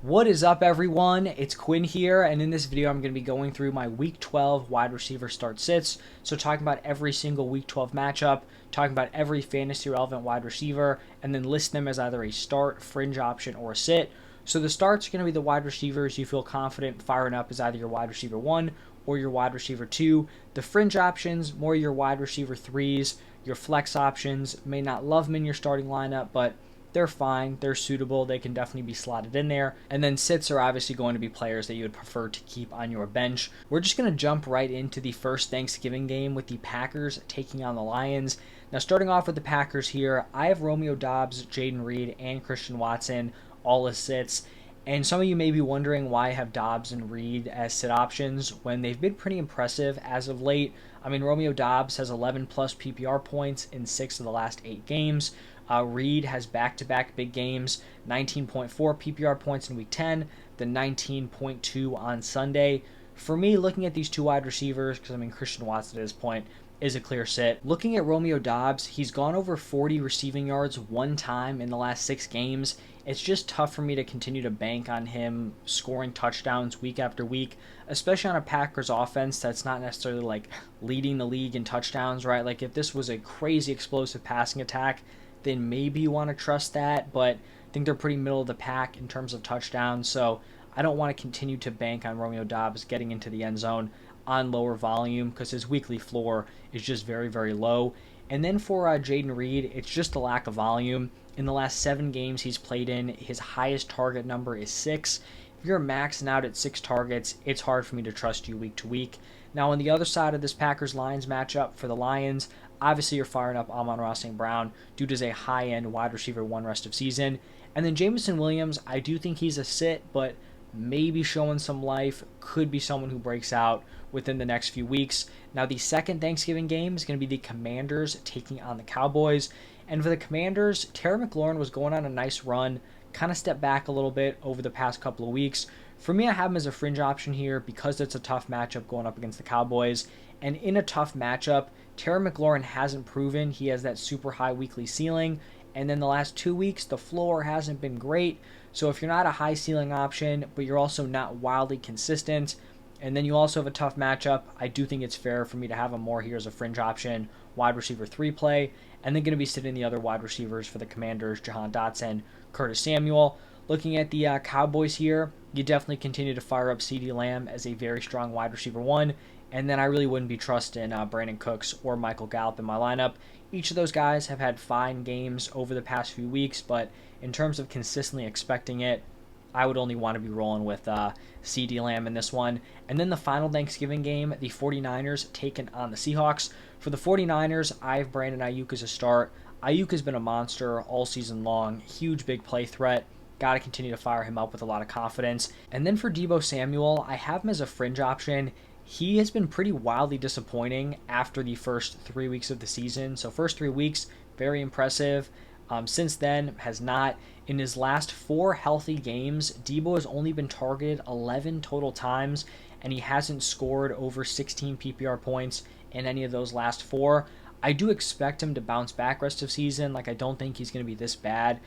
What is up, everyone? It's Quinn here, and in this video I'm going to be going through my Week 12 wide receiver start sits. So talking about every single Week 12 matchup, talking about every fantasy relevant wide receiver, and then list them as either a start, fringe option, or a sit. So the starts are going to be the wide receivers you feel confident firing up as either your wide receiver 1 or your wide receiver 2. The fringe options, more your wide receiver 3s. Your flex options, may not love them in your starting lineup, but they're fine, they're suitable, they can definitely be slotted in there. And then sits are obviously going to be players that you would prefer to keep on your bench. We're just going to jump right into the first Thanksgiving game with the Packers taking on the Lions. Now, starting off with the Packers here, I have Romeo Doubs, Jaden Reed, and Christian Watson all as sits. And some of you may be wondering why I have Doubs and Reed as sit options when they've been pretty impressive as of late. I mean, Romeo Doubs has 11 plus PPR points in 6 of the last 8 games. Reed has back-to-back big games, 19.4 PPR points in Week 10, then 19.2 on Sunday. For me, looking at these two wide receivers, because I mean Christian Watson at this point is a clear sit. Looking at Romeo Doubs, he's gone over 40 receiving yards one time in the last 6 games. It's just tough for me to continue to bank on him scoring touchdowns week after week, especially on a Packers offense that's not necessarily like leading the league in touchdowns, right? Like if this was a crazy explosive passing attack, then maybe you want to trust that, but I think they're pretty middle of the pack in terms of touchdowns, so I don't want to continue to bank on Romeo Doubs getting into the end zone on lower volume because his weekly floor is just very, very low. And then for Jaden Reed, it's just a lack of volume. In the last 7 games he's played in, his highest target number is 6. If you're maxing out at 6 targets, it's hard for me to trust you week to week. Now, on the other side of this Packers-Lions matchup for the Lions, obviously you're firing up Amon-Ra St. Brown due to a high-end wide receiver 1 rest of season. And then Jameson Williams, I do think he's a sit, but maybe showing some life, could be someone who breaks out within the next few weeks. Now, the second Thanksgiving game is going to be the Commanders taking on the Cowboys. And for the Commanders, Terry McLaurin was going on a nice run, kind of stepped back a little bit over the past couple of weeks. For me, I have him as a fringe option here because it's a tough matchup going up against the Cowboys. And in a tough matchup, Terry McLaurin hasn't proven he has that super high weekly ceiling. And then the last 2 weeks, the floor hasn't been great. So if you're not a high ceiling option, but you're also not wildly consistent, and then you also have a tough matchup, I do think it's fair for me to have him more here as a fringe option, wide receiver 3 play, and then going to be sitting the other wide receivers for the Commanders, Jahan Dotson, Curtis Samuel. Looking at the Cowboys here, you definitely continue to fire up CeeDee Lamb as a very strong wide receiver 1, and then I really wouldn't be trusting Brandon Cooks or Michael Gallup in my lineup. Each of those guys have had fine games over the past few weeks, but in terms of consistently expecting it, I would only want to be rolling with CeeDee Lamb in this one. And then the final Thanksgiving game, the 49ers taking on the Seahawks. For the 49ers, I have Brandon Ayuk as a start. Ayuk has been a monster all season long, huge big play threat. Got to continue to fire him up with a lot of confidence. And then for Deebo Samuel, I have him as a fringe option. He has been pretty wildly disappointing after the first 3 weeks of the season. So first 3 weeks, very impressive. Since then, has not. In his last 4 healthy games, Deebo has only been targeted 11 total times, and he hasn't scored over 16 PPR points in any of those last 4. I do expect him to bounce back rest of season. Like, I don't think he's going to be this bad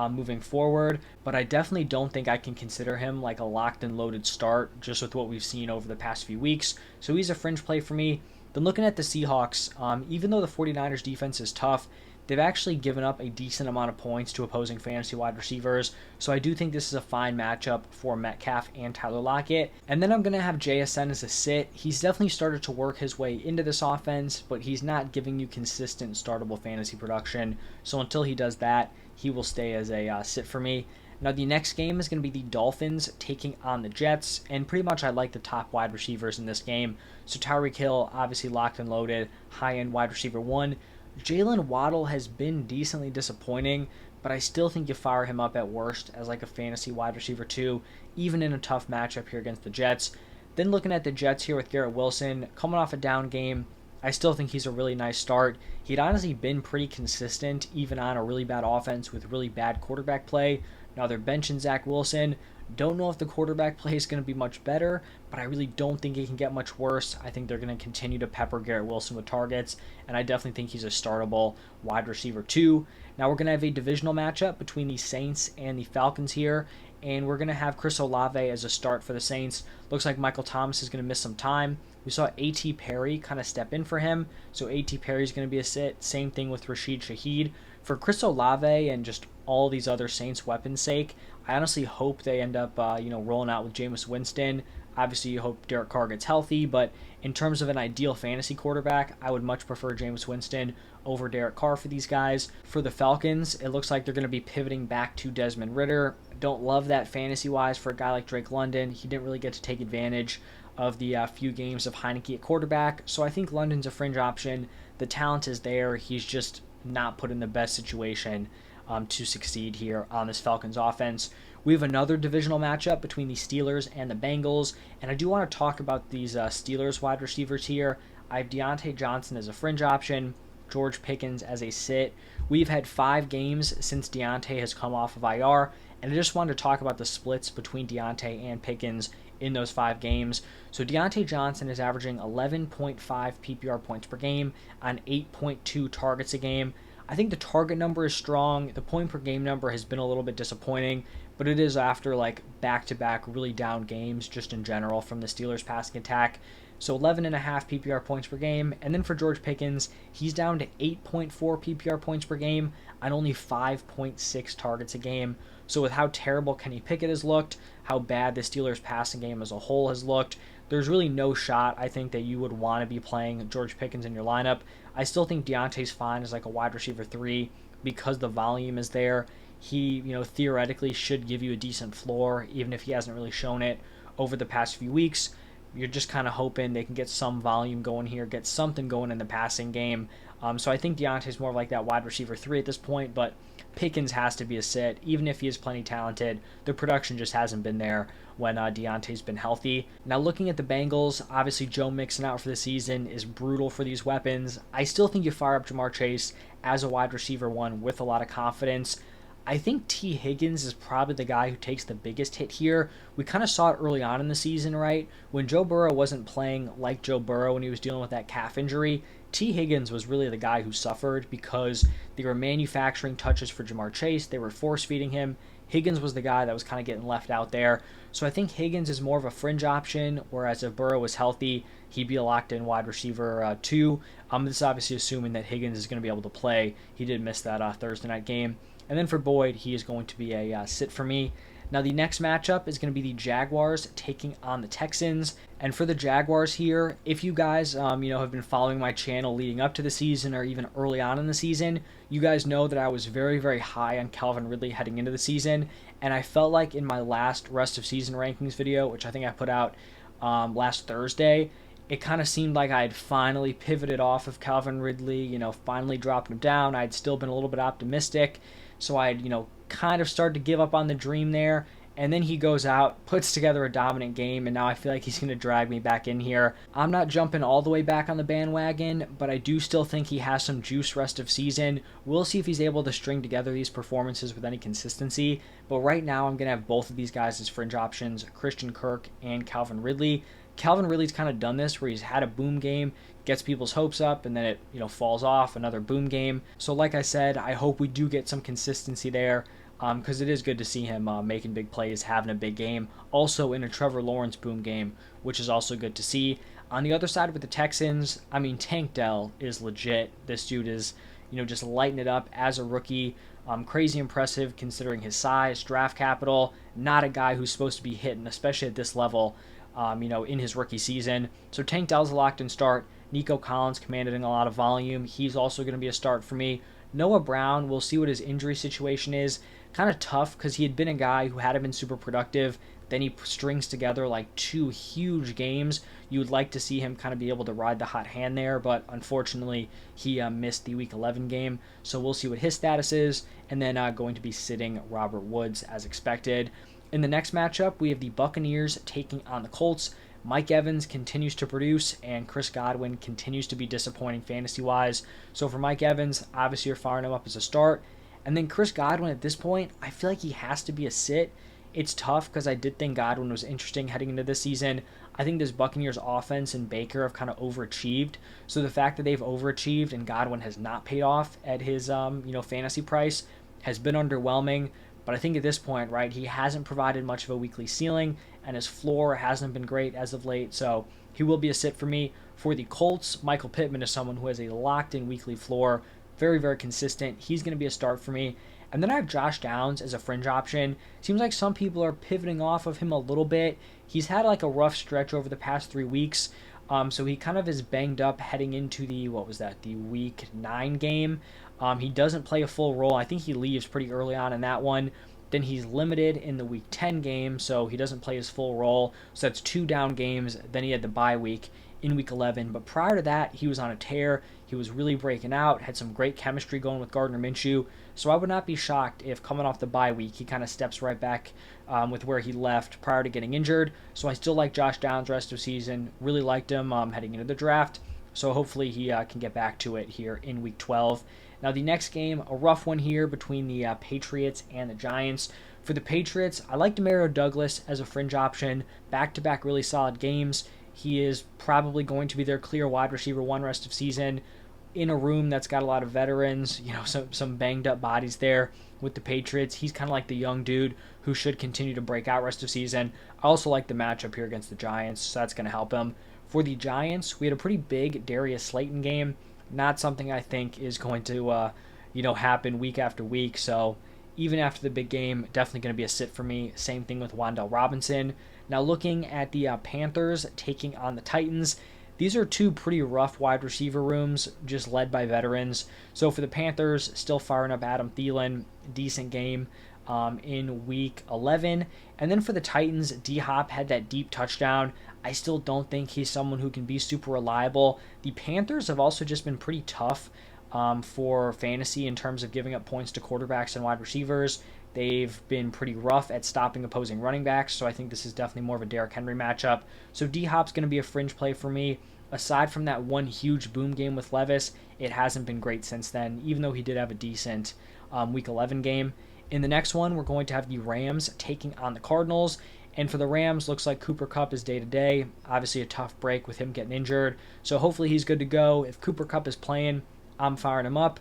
moving forward, but I definitely don't think I can consider him like a locked and loaded start just with what we've seen over the past few weeks. So he's a fringe play for me. Then looking at the Seahawks, even though the 49ers defense is tough, they've actually given up a decent amount of points to opposing fantasy wide receivers, so I do think this is a fine matchup for Metcalf and Tyler Lockett. And then I'm going to have JSN as a sit. He's definitely started to work his way into this offense, but he's not giving you consistent startable fantasy production, so until he does that, he will stay as a sit for me. Now, the next game is going to be the Dolphins taking on the Jets, and pretty much I like the top wide receivers in this game. So Tyreek Hill, obviously locked and loaded, high-end wide receiver 1. Jalen Waddle has been decently disappointing, but I still think you fire him up at worst as like a fantasy wide receiver 2, even in a tough matchup here against the Jets. Then looking at the Jets here with Garrett Wilson, coming off a down game, I still think he's a really nice start. He'd honestly been pretty consistent, even on a really bad offense with really bad quarterback play. Now they're benching Zach Wilson. Don't know if the quarterback play is going to be much better, but I really don't think it can get much worse. I think they're going to continue to pepper Garrett Wilson with targets, and I definitely think he's a startable wide receiver 2. Now we're going to have a divisional matchup between the Saints and the Falcons here, and we're going to have Chris Olave as a start for the Saints. Looks like Michael Thomas is going to miss some time. We saw A.T. Perry kind of step in for him, so A.T. Perry is going to be a sit. Same thing with Rashid Shaheed. For Chris Olave and just all these other Saints weapons' sake, I honestly hope they end up, rolling out with Jameis Winston. Obviously, you hope Derek Carr gets healthy, but in terms of an ideal fantasy quarterback, I would much prefer Jameis Winston over Derek Carr for these guys. For the Falcons, it looks like they're going to be pivoting back to Desmond Ridder. Don't love that fantasy-wise for a guy like Drake London. He didn't really get to take advantage of the few games of Heineke at quarterback, so I think London's a fringe option. The talent is there. He's just not put in the best situation to succeed here on this Falcons offense. We have another divisional matchup between the Steelers and the Bengals, and I do want to talk about these Steelers wide receivers here. I have Deontay Johnson as a fringe option, George Pickens as a sit. We've had 5 games since Deontay has come off of IR, and I just wanted to talk about the splits between Deontay and Pickens in those 5 games. So Deontay Johnson is averaging 11.5 PPR points per game on 8.2 targets a game. I think the target number is strong. The point per game number has been a little bit disappointing, but it is after like back-to-back really down games just in general from the Steelers passing attack. So 11.5 PPR points per game. And then for George Pickens, he's down to 8.4 PPR points per game on only 5.6 targets a game. So with how terrible Kenny Pickett has looked, how bad the Steelers passing game as a whole has looked, there's really no shot, I think, that you would want to be playing George Pickens in your lineup. I still think Deontay's fine as like a wide receiver 3 because the volume is there. He, theoretically should give you a decent floor, even if he hasn't really shown it over the past few weeks. You're just kind of hoping they can get some volume going here, get something going in the passing game. So I think Deontay's more of like that wide receiver 3 at this point, but Pickens has to be a sit. Even if he is plenty talented, the production just hasn't been there when Deontay's been healthy. Now looking at the Bengals, obviously Joe Mixon out for the season is brutal for these weapons. I still think you fire up Jamar Chase as a wide receiver 1 with a lot of confidence. I think T. Higgins is probably the guy who takes the biggest hit here. We kind of saw it early on in the season, right? When Joe Burrow wasn't playing like Joe Burrow when he was dealing with that calf injury, T. Higgins was really the guy who suffered because they were manufacturing touches for Jamar Chase. They were force-feeding him. Higgins was the guy that was kind of getting left out there. So I think Higgins is more of a fringe option, whereas if Burrow was healthy, he'd be a locked-in wide receiver 2. This is obviously assuming that Higgins is going to be able to play. He did miss that Thursday night game. And then for Boyd, he is going to be a sit for me. Now the next matchup is going to be the Jaguars taking on the Texans. And for the Jaguars here, if you guys have been following my channel leading up to the season or even early on in the season, you guys know that I was very, very high on Calvin Ridley heading into the season. And I felt like in my last rest of season rankings video, which I think I put out last Thursday, it kind of seemed like I had finally pivoted off of Calvin Ridley, finally dropped him down. I'd still been a little bit optimistic. So I'd, kind of started to give up on the dream there. And then he goes out, puts together a dominant game, and now I feel like he's going to drag me back in here. I'm not jumping all the way back on the bandwagon, but I do still think he has some juice rest of season. We'll see if he's able to string together these performances with any consistency. But right now I'm going to have both of these guys as fringe options, Christian Kirk and Calvin Ridley. Calvin Ridley's kind of done this where he's had a boom game, gets people's hopes up, and then it falls off, another boom game. So like I said, I hope we do get some consistency there because it is good to see him making big plays, having a big game. Also in a Trevor Lawrence boom game, which is also good to see. On the other side with the Texans, Tank Dell is legit. This dude is just lighting it up as a rookie. Crazy impressive considering his size, draft capital. Not a guy who's supposed to be hitting, especially at this level. In his rookie season. So Tank Dell's a locked-in start. Nico Collins commanding a lot of volume. He's also going to be a start for me. Noah Brown, we'll see what his injury situation is. Kind of tough because he had been a guy who hadn't been super productive. Then he strings together like 2 huge games. You would like to see him kind of be able to ride the hot hand there, but unfortunately he missed the Week 11 game. So we'll see what his status is. And then going to be sitting Robert Woods as expected. In the next matchup, we have the Buccaneers taking on the Colts. Mike Evans continues to produce, and Chris Godwin continues to be disappointing fantasy-wise. So for Mike Evans, obviously you're firing him up as a start. And then Chris Godwin at this point, I feel like he has to be a sit. It's tough because I did think Godwin was interesting heading into this season. I think this Buccaneers offense and Baker have kind of overachieved. So the fact that they've overachieved and Godwin has not paid off at his fantasy price has been underwhelming. But But I think at this point, right, he hasn't provided much of a weekly ceiling, and his floor hasn't been great as of late. So he will be a sit for me. For the Colts, Michael Pittman is someone who has a locked-in weekly floor, very, very consistent. He's going to be a start for me. And then I have Josh Downs as a fringe option. Seems like some people are pivoting off of him a little bit. He's had like a rough stretch over the past 3 weeks. So he kind of is banged up heading into the week 9 game. He doesn't play a full role. I think he leaves pretty early on in that one. Then he's limited in the week 10 game, so he doesn't play his full role. So that's 2 down games. Then he had the bye week in week 11. But prior to that, he was on a tear. He was really breaking out, had some great chemistry going with Gardner Minshew. So I would not be shocked if coming off the bye week, he kind of steps right back with where he left prior to getting injured. So I still like Josh Downs rest of season. Really liked him heading into the draft. So hopefully he can get back to it here in week 12. Now the next game, a rough one here between the Patriots and the Giants. For the Patriots, I like Demario Douglas as a fringe option. Back-to-back really solid games. He is probably going to be their clear wide receiver 1 rest of season in a room that's got a lot of veterans, some banged up bodies there with the Patriots. He's kind of like the young dude who should continue to break out rest of season. I also like the matchup here against the Giants, so that's going to help him. For the Giants, we had a pretty big Darius Slayton game. Not something I think is going to happen week after week. So even after the big game, definitely going to be a sit for me. Same thing with Wan'Dale Robinson. Now looking at the Panthers taking on the Titans, these are 2 pretty rough wide receiver rooms, just led by veterans. So for the Panthers, still firing up Adam Thielen, decent game in week 11. And then for the Titans, D-Hop had that deep touchdown. I still don't think he's someone who can be super reliable. The Panthers have also just been pretty tough for fantasy in terms of giving up points to quarterbacks and wide receivers. They've been pretty rough at stopping opposing running backs, so I think this is definitely more of a Derrick Henry matchup. So D-Hop's going to be a fringe play for me. Aside from that one huge boom game with Levis, it hasn't been great since then, even though he did have a decent week 11 game. In the next one, we're going to have the Rams taking on the Cardinals. And for the Rams, looks like Cooper Kupp is day-to-day. Obviously a tough break with him getting injured. So hopefully he's good to go. If Cooper Kupp is playing, I'm firing him up.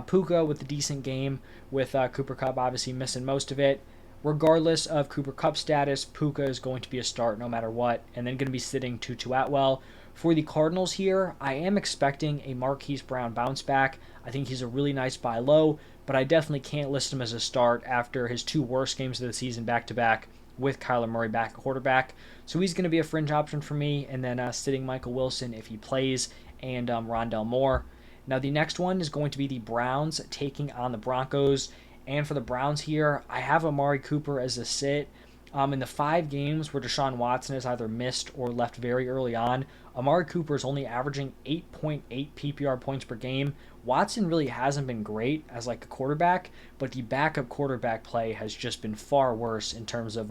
Puka with a decent game with Cooper Kupp obviously missing most of it. Regardless of Cooper Kupp's status, Puka is going to be a start no matter what. And then going to be sitting Tutu Atwell. For the Cardinals here, I am expecting a Marquise Brown bounce back. I think he's a really nice buy low, but I definitely can't list him as a start after his 2 worst games of the season back-to-back with Kyler Murray back at quarterback. So he's going to be a fringe option for me, and then sitting Michael Wilson if he plays, and Rondell Moore. Now the next one is going to be the Browns taking on the Broncos. And for the Browns here, I have Amari Cooper as a sit. In the 5 games where Deshaun Watson has either missed or left very early on, Amari Cooper is only averaging 8.8 PPR points per game. Watson really hasn't been great as like a quarterback, but the backup quarterback play has just been far worse in terms of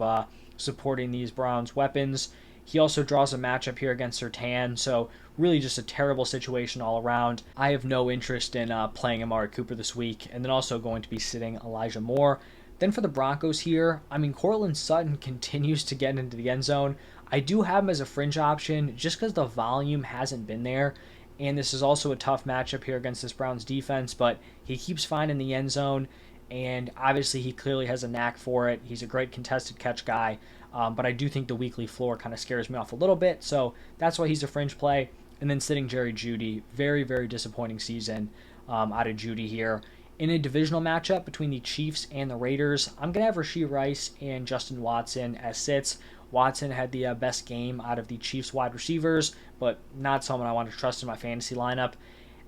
supporting these Browns weapons. He also draws a matchup here against Surtain, so really just a terrible situation all around. I have no interest in playing Amari Cooper this week, and then also going to be sitting Elijah Moore. Then for the Broncos here, Courtland Sutton continues to get into the end zone. I do have him as a fringe option just because the volume hasn't been there. And this is also a tough matchup here against this Browns defense, but he keeps finding the end zone. And obviously he clearly has a knack for it. He's a great contested catch guy. But I do think the weekly floor kind of scares me off a little bit. So that's why he's a fringe play. And then sitting Jerry Jeudy. Very, very disappointing season out of Jeudy here. In a divisional matchup between the Chiefs and the Raiders, I'm going to have Rashee Rice and Justin Watson as sits. Watson had the best game out of the Chiefs wide receivers, but not someone I want to trust in my fantasy lineup.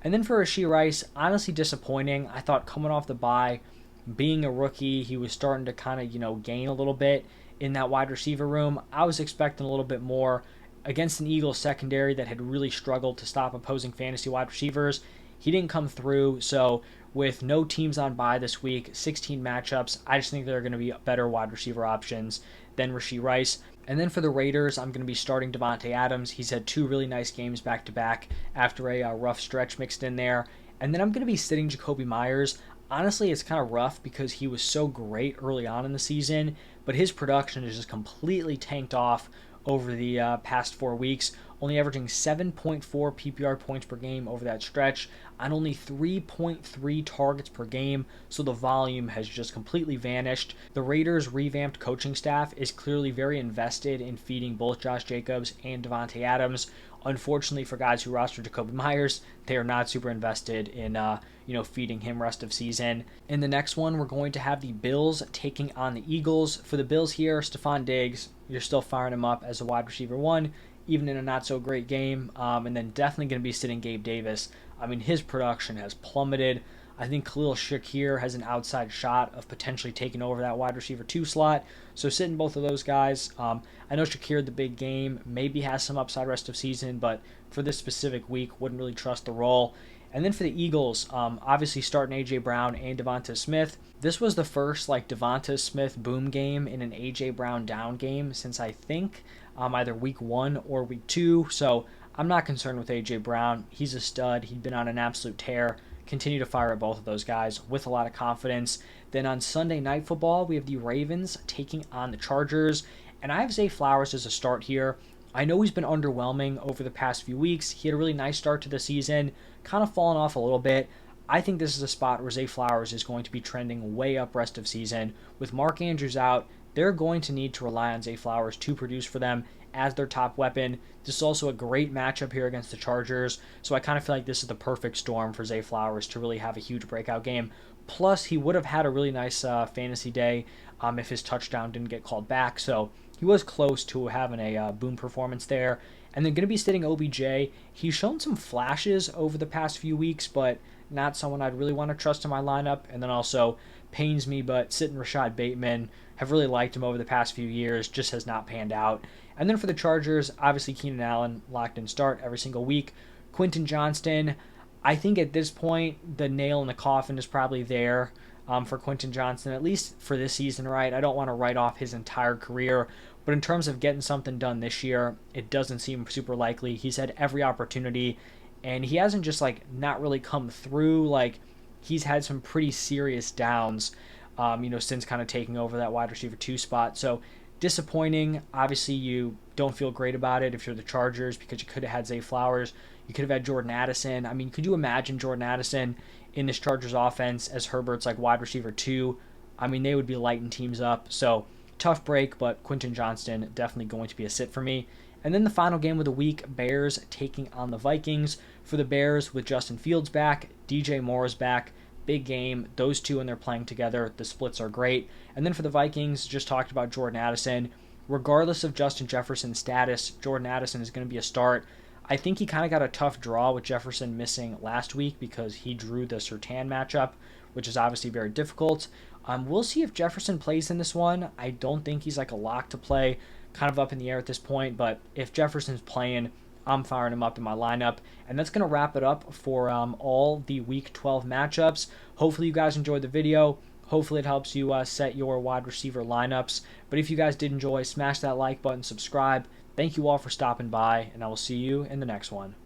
And then for Rashee Rice, honestly disappointing. I thought coming off the bye, being a rookie, he was starting to kind of, gain a little bit in that wide receiver room. I was expecting a little bit more against an Eagles secondary that had really struggled to stop opposing fantasy wide receivers. He didn't come through, so with no teams on bye this week, 16 matchups, I just think there are going to be better wide receiver options than Rashee Rice. And then for the Raiders, I'm going to be starting Devontae Adams. He's had 2 really nice games back-to-back after a rough stretch mixed in there. And then I'm going to be sitting Jacoby Myers. Honestly, it's kind of rough because he was so great early on in the season, but his production is just completely tanked off over the past 4 weeks. only averaging 7.4 PPR points per game over that stretch on only 3.3 targets per game, so the volume has just completely vanished. The Raiders' revamped coaching staff is clearly very invested in feeding both Josh Jacobs and Devontae Adams. Unfortunately for guys who roster Jacoby Myers, they are not super invested in feeding him rest of season. In the next one, we're going to have the Bills taking on the Eagles. For the Bills here, Stephon Diggs, you're still firing him up as a wide receiver one, even in a not so great game. And then definitely going to be sitting Gabe Davis. I mean, his production has plummeted. I think Khalil Shakir has an outside shot of potentially taking over that wide receiver 2 slot. So sitting both of those guys. I know Shakir, the big game, maybe has some upside rest of season, but for this specific week, wouldn't really trust the role. And then for the Eagles, obviously starting A.J. Brown and Devonta Smith. This was the first Devonta Smith boom game in an A.J. Brown down game since I think either week 1 or week 2. So I'm not concerned with A.J. Brown. He's a stud. He'd been on an absolute tear. Continue to fire at both of those guys with a lot of confidence. Then on Sunday Night Football, we have the Ravens taking on the Chargers. And I have Zay Flowers as a start here. I know he's been underwhelming over the past few weeks. He had a really nice start to the season, kind of fallen off a little bit. I think this is a spot where Zay Flowers is going to be trending way up rest of season. With Mark Andrews out, they're going to need to rely on Zay Flowers to produce for them as their top weapon. This is also a great matchup here against the Chargers, so I kind of feel like this is the perfect storm for Zay Flowers to really have a huge breakout game. Plus, he would have had a really nice fantasy day if his touchdown didn't get called back, so he was close to having a boom performance there. And then going to be sitting OBJ. He's shown some flashes over the past few weeks, but not someone I'd really want to trust in my lineup. And then also, pains me, but sitting Rashad Bateman. Have really liked him over the past few years, just has not panned out. And then for the Chargers, obviously Keenan Allen locked in start every single week. Quentin Johnston, I think at this point, the nail in the coffin is probably there for Quentin Johnston, at least for this season, right? I don't want to write off his entire career, but in terms of getting something done this year, it doesn't seem super likely. He's had every opportunity, and he hasn't just not really come through. He's had some pretty serious downs, since kind of taking over that wide receiver 2 spot. So disappointing. Obviously, you don't feel great about it if you're the Chargers because you could have had Zay Flowers. You could have had Jordan Addison. I mean, could you imagine Jordan Addison in this Chargers offense as Herbert's wide receiver 2? I mean, they would be lighting teams up. So tough break, but Quentin Johnston definitely going to be a sit for me. And then the final game of the week, Bears taking on the Vikings. For the Bears, with Justin Fields back, DJ Moore is back. Big game. Those two, when they're playing together, the splits are great. And then for the Vikings, just talked about Jordan Addison. Regardless of Justin Jefferson's status, Jordan Addison is going to be a start. I think he kind of got a tough draw with Jefferson missing last week because he drew the Surtain matchup, which is obviously very difficult. We'll see if Jefferson plays in this one. I don't think he's a lock to play, kind of up in the air at this point, but if Jefferson's playing, I'm firing him up in my lineup. And that's going to wrap it up for all the Week 12 matchups. Hopefully you guys enjoyed the video. Hopefully it helps you set your wide receiver lineups. But if you guys did enjoy, smash that like button, subscribe. Thank you all for stopping by, and I will see you in the next one.